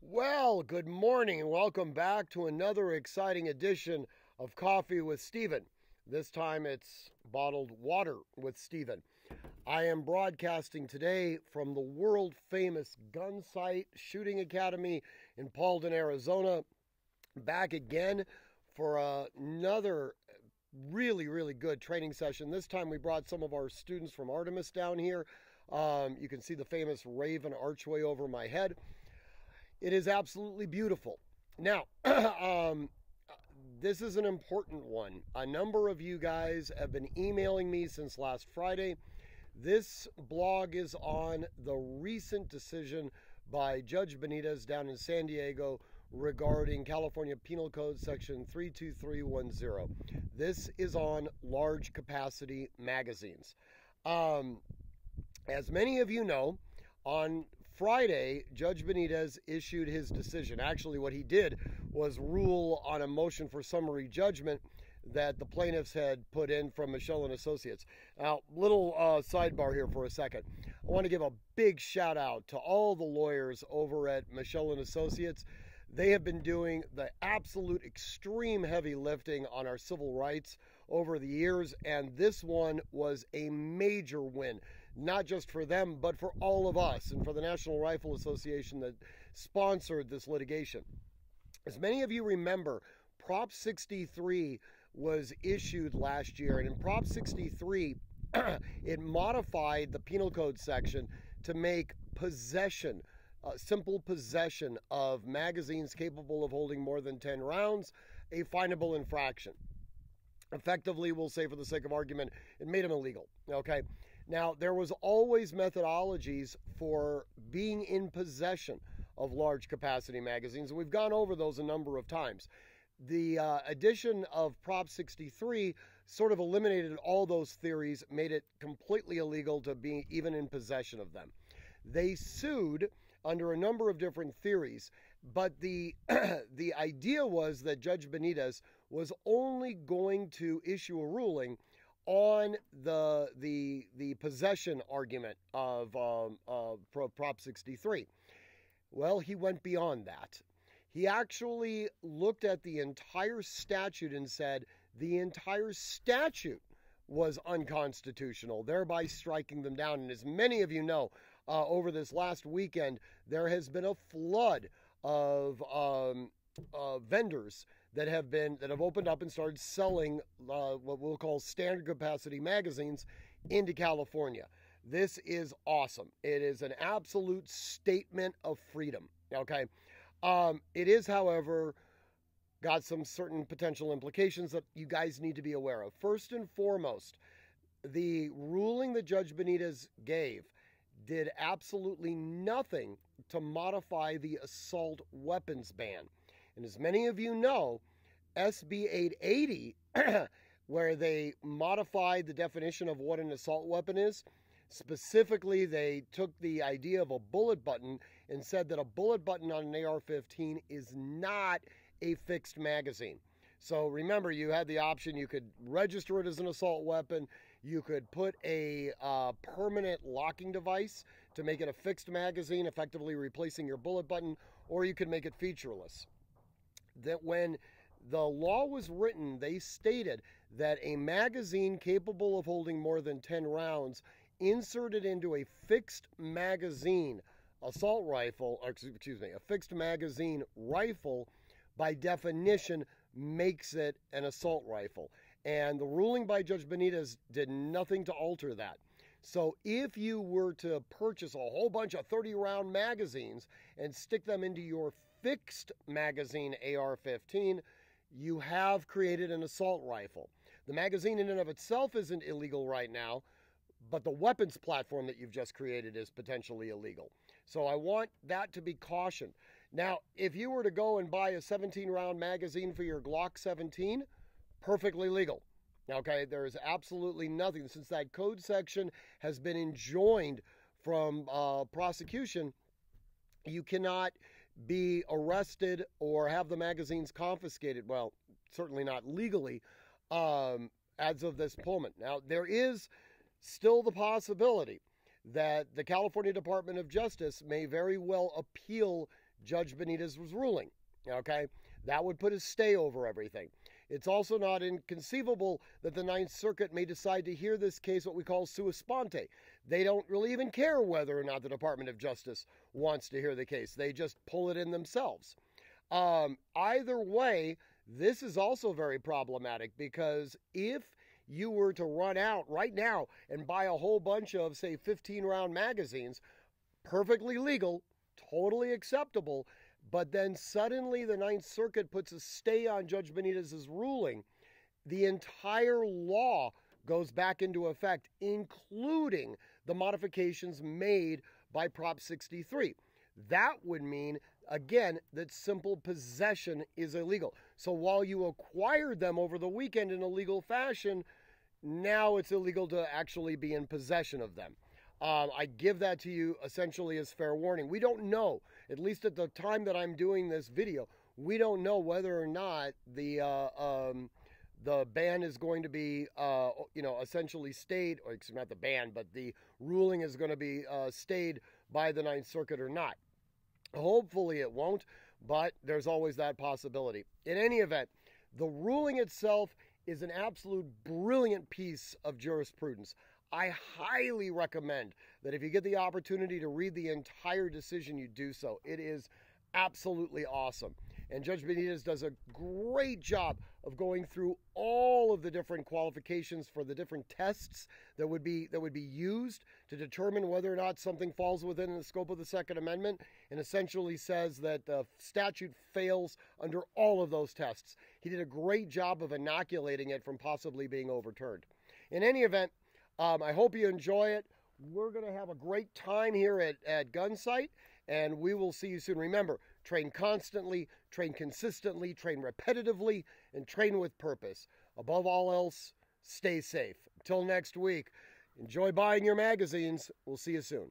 Well, good morning and welcome back to another exciting edition of Coffee with Stephen. This time it's bottled water with Stephen. I am broadcasting today from the world famous gun sight shooting academy in Paulden, Arizona. Back again for another really good training session. This time we brought some of our students from Artemis down here. You can see the famous Raven archway over my head. It is absolutely beautiful. Now, this is an important one. A number of you guys have been emailing me since last Friday. This blog is on the recent decision by Judge Benitez down in San Diego regarding California Penal Code Section 32310. This is on large capacity magazines. As many of you know, on Friday, Judge Benitez issued his decision. Actually, what he did was rule on a motion for summary judgment that the plaintiffs had put in from Michelle and Associates. Now, little sidebar here for a second. I want to give a big shout out to all the lawyers over at Michelle and Associates. They have been doing the absolute extreme heavy lifting on our civil rights over the years, and this one was a major win. Not just for them, but for all of us and for the National Rifle Association that sponsored this litigation. As many of you remember, Prop 63 was issued last year, and in Prop 63, it modified the Penal Code section to make possession, simple possession of magazines capable of holding more than 10 rounds, a finable infraction. Effectively, we'll say for the sake of argument, it made them illegal, okay? Now, there was always methodologies for being in possession of large capacity magazines, and we've gone over those a number of times. The addition of Prop 63 sort of eliminated all those theories, made it completely illegal to be even in possession of them. They sued under a number of different theories, but the idea was that Judge Benitez was only going to issue a ruling on the possession argument of Prop 63. Well, he went beyond that. He actually looked at the entire statute and said the entire statute was unconstitutional, thereby striking them down. And as many of you know, over this last weekend, there has been a flood of vendors that have opened up and started selling what we'll call standard capacity magazines into California. This is awesome. It is an absolute statement of freedom. Okay. It is, however, got some certain potential implications that you guys need to be aware of. First and foremost, the ruling that Judge Benitez gave did absolutely nothing to modify the assault weapons ban. And as many of you know, SB 880, where they modified the definition of what an assault weapon is, specifically they took the idea of a bullet button and said that a bullet button on an AR-15 is not a fixed magazine. So remember, you had the option, you could register it as an assault weapon, you could put a permanent locking device to make it a fixed magazine, effectively replacing your bullet button, or you could make it featureless. That when the law was written, they stated that a magazine capable of holding more than 10 rounds inserted into a fixed magazine assault rifle, a fixed magazine rifle, by definition, makes it an assault rifle. And the ruling by Judge Benitez did nothing to alter that. So if you were to purchase a whole bunch of 30-round magazines and stick them into your fixed magazine AR-15, you have created an assault rifle. The magazine in and of itself isn't illegal right now, but the weapons platform that you've just created is potentially illegal. So I want that to be cautioned. Now, if you were to go and buy a 17-round magazine for your Glock 17, perfectly legal. Okay, there is absolutely nothing. Since that code section has been enjoined from prosecution, you cannot be arrested or have the magazines confiscated. Well, certainly not legally as of this moment. Now, there is still the possibility that the California Department of Justice may very well appeal Judge Benitez's ruling. Okay? That would put a stay over everything. It's also not inconceivable that the Ninth Circuit may decide to hear this case, what we call sua sponte. They don't really even care whether or not the Department of Justice wants to hear the case. They just pull it in themselves. Either way, this is also very problematic, because if you were to run out right now and buy a whole bunch of, say, 15-round magazines, perfectly legal, totally acceptable, but then suddenly the Ninth Circuit puts a stay on Judge Benitez's ruling, the entire law goes back into effect, including the modifications made by Prop 63. That would mean, again, that simple possession is illegal. So while you acquired them over the weekend in a legal fashion, now it's illegal to actually be in possession of them. I give that to you essentially as fair warning. We don't know, at least at the time that I'm doing this video, we don't know whether or not the ban is going to be, essentially stayed, or not the ban, but the ruling is going to be stayed by the Ninth Circuit or not. Hopefully it won't, but there's always that possibility. In any event, the ruling itself is an absolute brilliant piece of jurisprudence. I highly recommend that if you get the opportunity to read the entire decision, you do so. It is absolutely awesome. And Judge Benitez does a great job of going through all of the different qualifications for the different tests that would be used to determine whether or not something falls within the scope of the Second Amendment, and essentially says that the statute fails under all of those tests. He did a great job of inoculating it from possibly being overturned. In any event, I hope you enjoy it. We're going to have a great time here at Gunsight, and we will see you soon. Remember, train constantly, train consistently, train repetitively, and train with purpose. Above all else, stay safe. Until next week, enjoy buying your magazines. We'll see you soon.